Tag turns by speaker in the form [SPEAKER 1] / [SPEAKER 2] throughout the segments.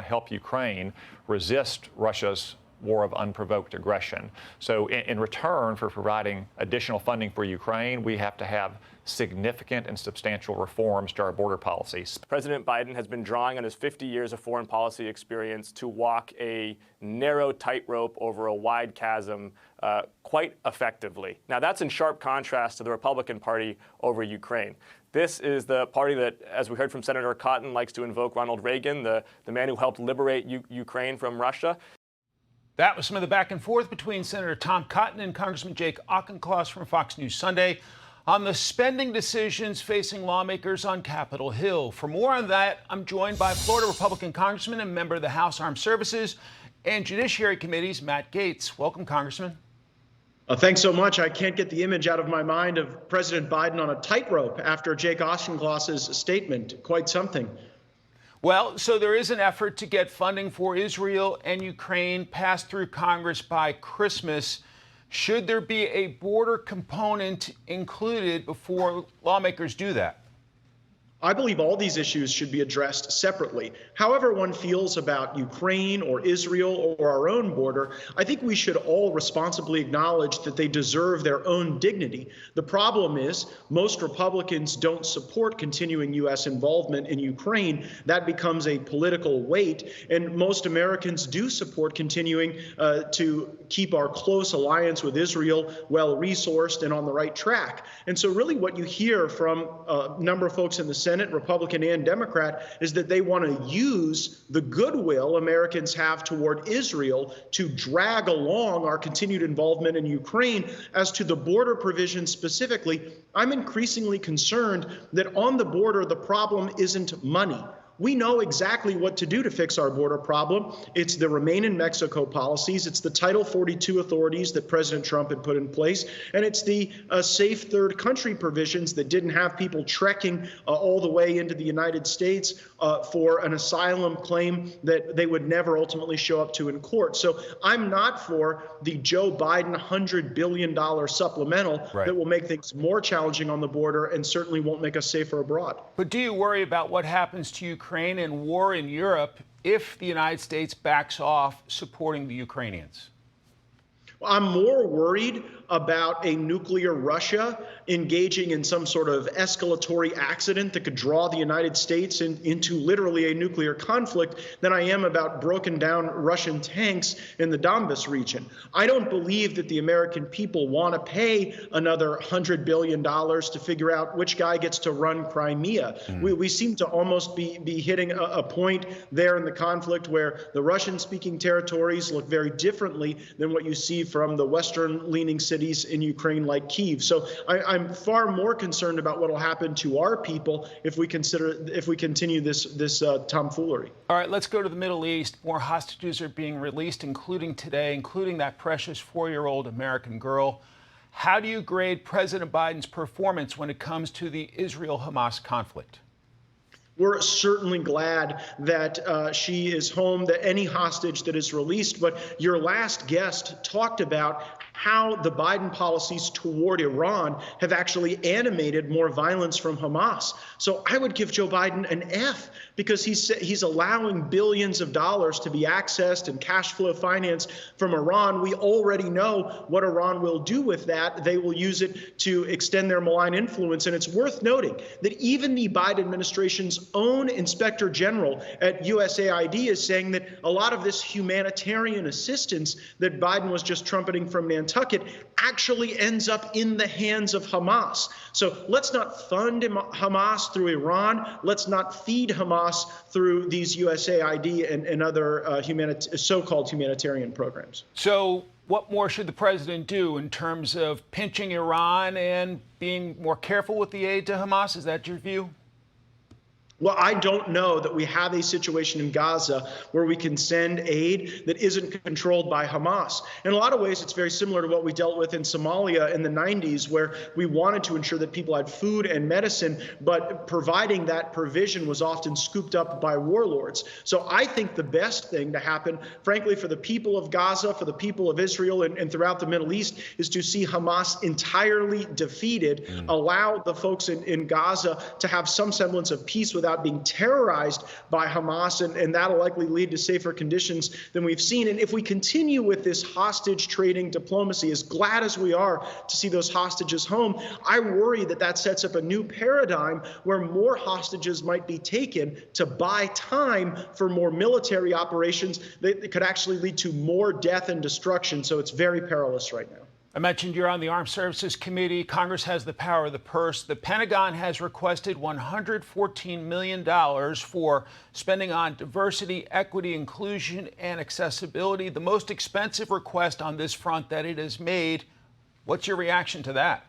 [SPEAKER 1] help Ukraine resist Russia's war of unprovoked aggression. So in return for providing additional funding for Ukraine, we have to have significant and substantial reforms to our border policies.
[SPEAKER 2] President Biden has been drawing on his 50 years of foreign policy experience to walk a narrow tightrope over a wide chasm quite effectively. Now, that's in sharp contrast to the Republican Party over Ukraine. This is the party that, as we heard from Senator Cotton, likes to invoke Ronald Reagan, the man who helped liberate Ukraine from Russia.
[SPEAKER 3] That was some of the back and forth between Senator Tom Cotton and Congressman Jake Auchincloss from Fox News Sunday on the spending decisions facing lawmakers on Capitol Hill. For more on that, I'm joined by Florida Republican Congressman and member of the House Armed Services and Judiciary Committees, Matt Gaetz. Welcome, Congressman.
[SPEAKER 4] Thanks so much. I can't get the image out of my mind of President Biden on a tightrope after Jake Auchincloss's statement. Quite something.
[SPEAKER 3] Well, so there is an effort to get funding for Israel and Ukraine passed through Congress by Christmas. Should there be a border component included before lawmakers do that?
[SPEAKER 4] I believe all these issues should be addressed separately. However one feels about Ukraine or Israel or our own border, I think we should all responsibly acknowledge that they deserve their own dignity. The problem is most Republicans don't support continuing U.S. involvement in Ukraine. That becomes a political weight, and most Americans do support continuing to keep our close alliance with Israel well-resourced and on the right track. And so really what you hear from a number of folks in the Senate, Republican and Democrat, is that they want to use the goodwill Americans have toward Israel to drag along our continued involvement in Ukraine. As to the border provision specifically, I'm increasingly concerned that on the border, the problem isn't money. We know exactly what to do to fix our border problem. It's the Remain in Mexico policies. It's the Title 42 authorities that President Trump had put in place. And it's the safe third country provisions that didn't have people trekking all the way into the United States for an asylum claim that they would never ultimately show up to in court. So I'm not for the Joe Biden $100 billion supplemental that will make things more challenging on the border and certainly won't make us safer abroad.
[SPEAKER 3] But do you worry about what happens to Ukraine and war in Europe if the United States backs off supporting the Ukrainians?
[SPEAKER 4] Well, I'm more worried about a nuclear Russia engaging in some sort of escalatory accident that could draw the United States into literally a nuclear conflict than I am about broken down Russian tanks in the Donbas region. I don't believe that the American people want to pay another $100 billion to figure out which guy gets to run Crimea. We seem to almost be hitting a point there in the conflict where the Russian-speaking territories look very differently than what you see from the Western-leaning cities in Ukraine like Kyiv. So I'm far more concerned about what will happen to our people if we continue this tomfoolery.
[SPEAKER 3] All right, let's go to the Middle East. More hostages are being released, including today, including that precious 4-year-old American girl. How do you grade President Biden's performance when it comes to the Israel-Hamas conflict?
[SPEAKER 4] We're certainly glad that she is home, that any hostage that is released. But your last guest talked about how the Biden policies toward Iran have actually animated more violence from Hamas. So I would give Joe Biden an F, because he's allowing billions of dollars to be accessed and cash flow financed from Iran. We already know what Iran will do with that. They will use it to extend their malign influence. And it's worth noting that even the Biden administration's own inspector general at USAID is saying that a lot of this humanitarian assistance that Biden was just trumpeting from Nantucket actually ends up in the hands of Hamas. So let's not fund Hamas through Iran. Let's not feed Hamas through these USAID and other so-called humanitarian programs.
[SPEAKER 3] So what more should the president do in terms of pinching Iran and being more careful with the aid to Hamas? Is that your view?
[SPEAKER 4] Well, I don't know that we have a situation in Gaza where we can send aid that isn't controlled by Hamas. In a lot of ways, it's very similar to what we dealt with in Somalia in the 90s, where we wanted to ensure that people had food and medicine, but providing that provision was often scooped up by warlords. So I think the best thing to happen, frankly, for the people of Gaza, for the people of Israel and throughout the Middle East, is to see Hamas entirely defeated, allow the folks in Gaza to have some semblance of peace without without being terrorized by Hamas, and that'll likely lead to safer conditions than we've seen. And if we continue with this hostage trading diplomacy, as glad as we are to see those hostages home, I worry that that sets up a new paradigm where more hostages might be taken to buy time for more military operations that could actually lead to more death and destruction. So it's very perilous right now.
[SPEAKER 3] I mentioned you're on the Armed Services Committee. Congress has the power of the purse. The Pentagon has requested $114 million for spending on diversity, equity, inclusion, and accessibility, the most expensive request on this front that it has made. What's your reaction to that?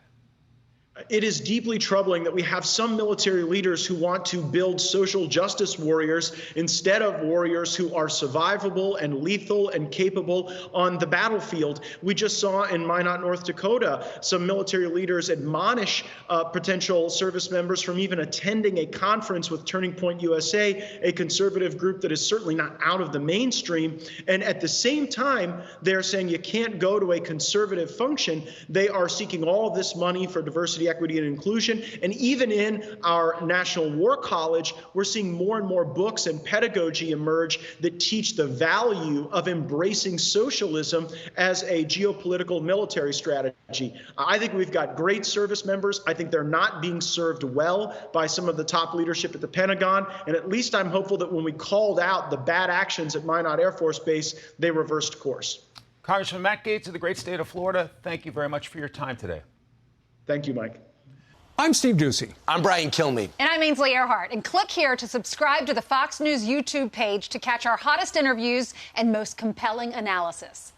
[SPEAKER 4] It is deeply troubling that we have some military leaders who want to build social justice warriors instead of warriors who are survivable and lethal and capable on the battlefield. We just saw in Minot, North Dakota, some military leaders admonish potential service members from even attending a conference with Turning Point USA, a conservative group that is certainly not out of the mainstream. And at the same time, they're saying you can't go to a conservative function. They are seeking all of this money for diversity, equity, and inclusion. And even in our National War College, we're seeing more and more books and pedagogy emerge that teach the value of embracing socialism as a geopolitical military strategy. I think we've got great service members. I think they're not being served well by some of the top leadership at the Pentagon. And at least I'm hopeful that when we called out the bad actions at Minot Air Force Base, they reversed course.
[SPEAKER 3] Congressman Matt Gaetz of the great state of Florida, thank you very much for your time today.
[SPEAKER 4] Thank you, Mike.
[SPEAKER 5] I'm Steve Ducey.
[SPEAKER 6] I'm Brian Kilmeade.
[SPEAKER 7] And I'm Ainsley Earhart. And click here to subscribe to the Fox News YouTube page to catch our hottest interviews and most compelling analysis.